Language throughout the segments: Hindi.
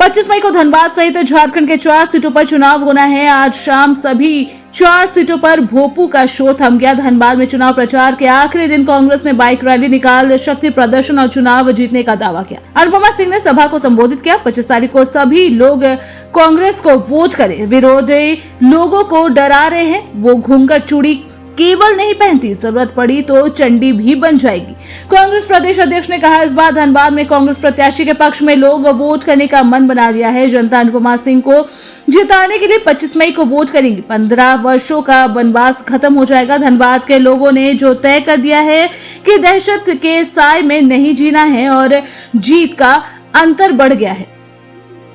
25 मई को धनबाद सहित झारखंड के 4 सीटों पर चुनाव होना है। आज शाम सभी 4 सीटों पर भोपू का शो थम गया। धनबाद में चुनाव प्रचार के आखिरी दिन कांग्रेस ने बाइक रैली निकाल शक्ति प्रदर्शन और चुनाव जीतने का दावा किया। अनुपमा सिंह ने सभा को संबोधित किया। 25 तारीख को सभी लोग कांग्रेस को वोट करें। विरोधी लोगों को डरा रहे हैं, वो घूंघट चूड़ी केवल नहीं पहनती, जरूरत पड़ी तो चंडी भी बन जाएगी। कांग्रेस प्रदेश अध्यक्ष ने कहा, इस बार धनबाद में कांग्रेस प्रत्याशी के पक्ष में लोग वोट करने का मन बना लिया है। जनता अनुपमा सिंह को जिताने के लिए 25 मई को वोट करेंगी। 15 वर्षों का वनवास खत्म हो जाएगा। धनबाद के लोगों ने जो तय कर दिया है कि दहशत के साए में नहीं जीना है और जीत का अंतर बढ़ गया है।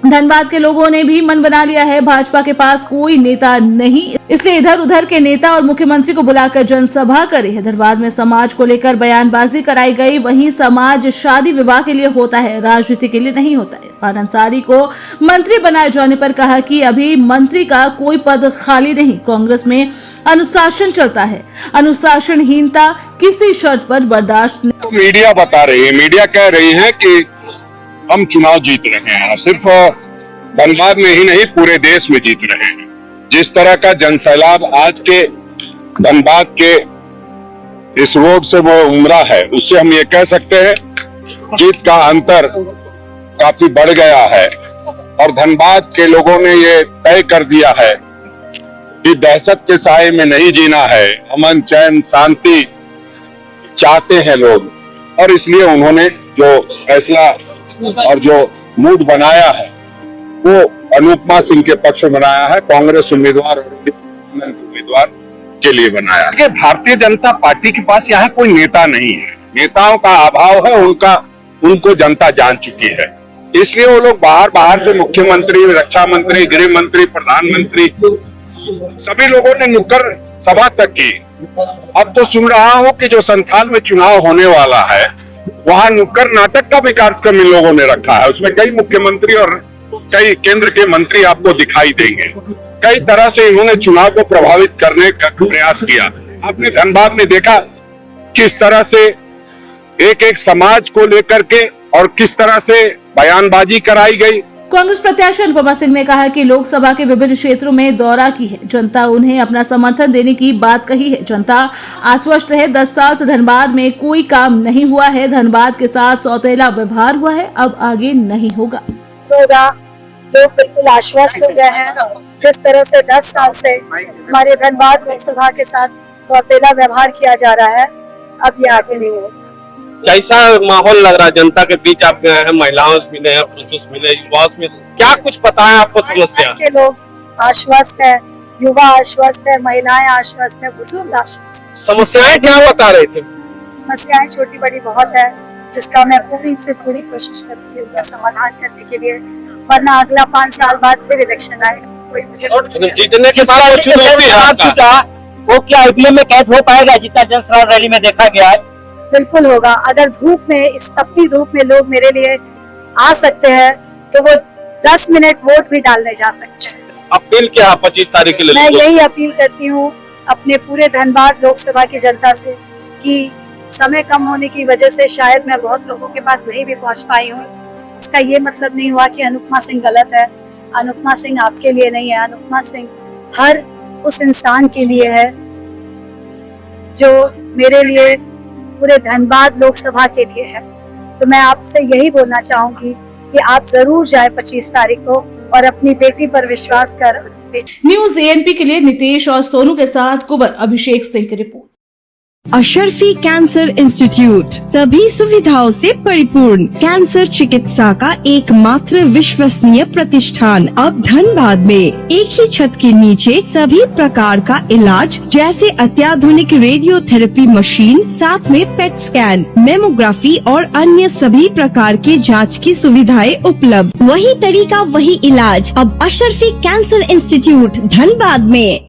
धनबाद के लोगों ने भी मन बना लिया है। भाजपा के पास कोई नेता नहीं, इसलिए इधर उधर के नेता और मुख्यमंत्री को बुलाकर जनसभा करे। धनबाद में समाज को लेकर बयानबाजी कराई गई। वहीं समाज शादी विवाह के लिए होता है, राजनीति के लिए नहीं होता है। इरफान अंसारी को मंत्री बनाए जाने पर कहा कि अभी मंत्री का कोई पद खाली नहीं। कांग्रेस में अनुशासन चलता है, अनुशासनहीनता किसी शर्त पर बर्दाश्त नहीं। मीडिया बता रही है, मीडिया कह रही है कि हम चुनाव जीत रहे हैं। सिर्फ धनबाद में ही नहीं, पूरे देश में जीत रहे हैं। जिस तरह का जनसैलाब आज के धनबाद के इस रोड से वो उमड़ा है, उससे हम ये कह सकते हैं जीत का अंतर काफी बढ़ गया है। और धनबाद के लोगों ने ये तय कर दिया है कि दहशत के साए में नहीं जीना है। अमन चैन शांति चाहते हैं लोग, और इसलिए उन्होंने जो फैसला और जो मूड बनाया है वो अनुपमा सिंह के पक्ष में बनाया है। कांग्रेस उम्मीदवार और उम्मीदवार के लिए बनाया है। भारतीय जनता पार्टी के पास यहाँ कोई नेता नहीं है, नेताओं का अभाव है। उनको जनता जान चुकी है, इसलिए वो लोग बाहर से मुख्यमंत्री, रक्षा मंत्री, गृह मंत्री, प्रधानमंत्री सभी लोगों ने नुक्कड़ सभा तक की। अब तो सुन रहा हूँ कि जो संथाल में चुनाव होने वाला है वहां नुक्कड़ नाटक का भी कार्यक्रम इन लोगों ने रखा है। उसमें कई मुख्यमंत्री और कई केंद्र के मंत्री आपको दिखाई देंगे। कई तरह से इन्होंने चुनाव को प्रभावित करने का प्रयास किया। आपने धनबाद में देखा किस तरह से एक समाज को लेकर के और किस तरह से बयानबाजी कराई गई। कांग्रेस प्रत्याशी अनुपमा सिंह ने कहा कि लोकसभा के विभिन्न क्षेत्रों में दौरा की है, जनता उन्हें अपना समर्थन देने की बात कही है। जनता आश्वस्त है। 10 साल से धनबाद में कोई काम नहीं हुआ है। धनबाद के साथ सौतेला व्यवहार हुआ है, अब आगे नहीं होगा। लोग बिल्कुल आश्वस्त हो गए हैं। जिस तरह से 10 साल से हमारे धनबाद लोकसभा के साथ सौतेला व्यवहार किया जा रहा है, अब ये आगे नहीं होगा। कैसा माहौल लग रहा है जनता के बीच? आप गए हैं, महिलाओं से मिले हैं, पुरुषों से मिले, युवाओं से मिले, क्या कुछ पता है आपको? समस्या के लोग आश्वस्त है, युवा आश्वस्त है, महिलाएं आश्वस्त है, बुजुर्ग आश्वस्त है। समस्याएं क्या बता रहे थे? समस्याएं छोटी बड़ी बहुत है, जिसका मैं पूरी से पूरी कोशिश करती हूँ उनका समाधान करने के लिए, वरना अगला 5 साल बाद फिर इलेक्शन आएगा। कोई मुझे जीतने के बाद वो क्या ईवीएम में कैद हो पाएगा जितना जनसभा रैली में देखा गया है? बिल्कुल होगा। अगर धूप में, इस तपती धूप में लोग मेरे लिए आ सकते हैं तो वो 10 मिनट वोट भी डालने जा सकते हैं। अपील क्या 25 तारीख के लिए? मैं यही अपील करती हूँ अपने पूरे धनबाद लोकसभा की जनता से कि समय कम होने की वजह से शायद मैं बहुत लोगों के पास नहीं भी पहुँच पाई हूँ। इसका ये मतलब नहीं हुआ कि अनुपमा सिंह गलत है। अनुपमा सिंह आपके लिए नहीं है। अनुपमा सिंह हर उस इंसान के लिए है जो मेरे लिए, पूरे धनबाद लोकसभा के लिए है। तो मैं आपसे यही बोलना चाहूंगी कि आप जरूर जाए 25 तारीख को और अपनी बेटी पर विश्वास कर। न्यूज़ एएनपी के लिए नितेश और सोनू के साथ कुंवर अभिषेक सिंह की रिपोर्ट। अशरफी कैंसर इंस्टीट्यूट सभी सुविधाओं से परिपूर्ण कैंसर चिकित्सा का एकमात्र विश्वसनीय प्रतिष्ठान अब धनबाद में एक ही छत के नीचे सभी प्रकार का इलाज जैसे अत्याधुनिक रेडियोथेरेपी मशीन, साथ में पेट स्कैन, मेमोग्राफी और अन्य सभी प्रकार के जांच की सुविधाएं उपलब्ध। वही तरीका वही इलाज अब अशरफी कैंसर इंस्टीट्यूट धनबाद में।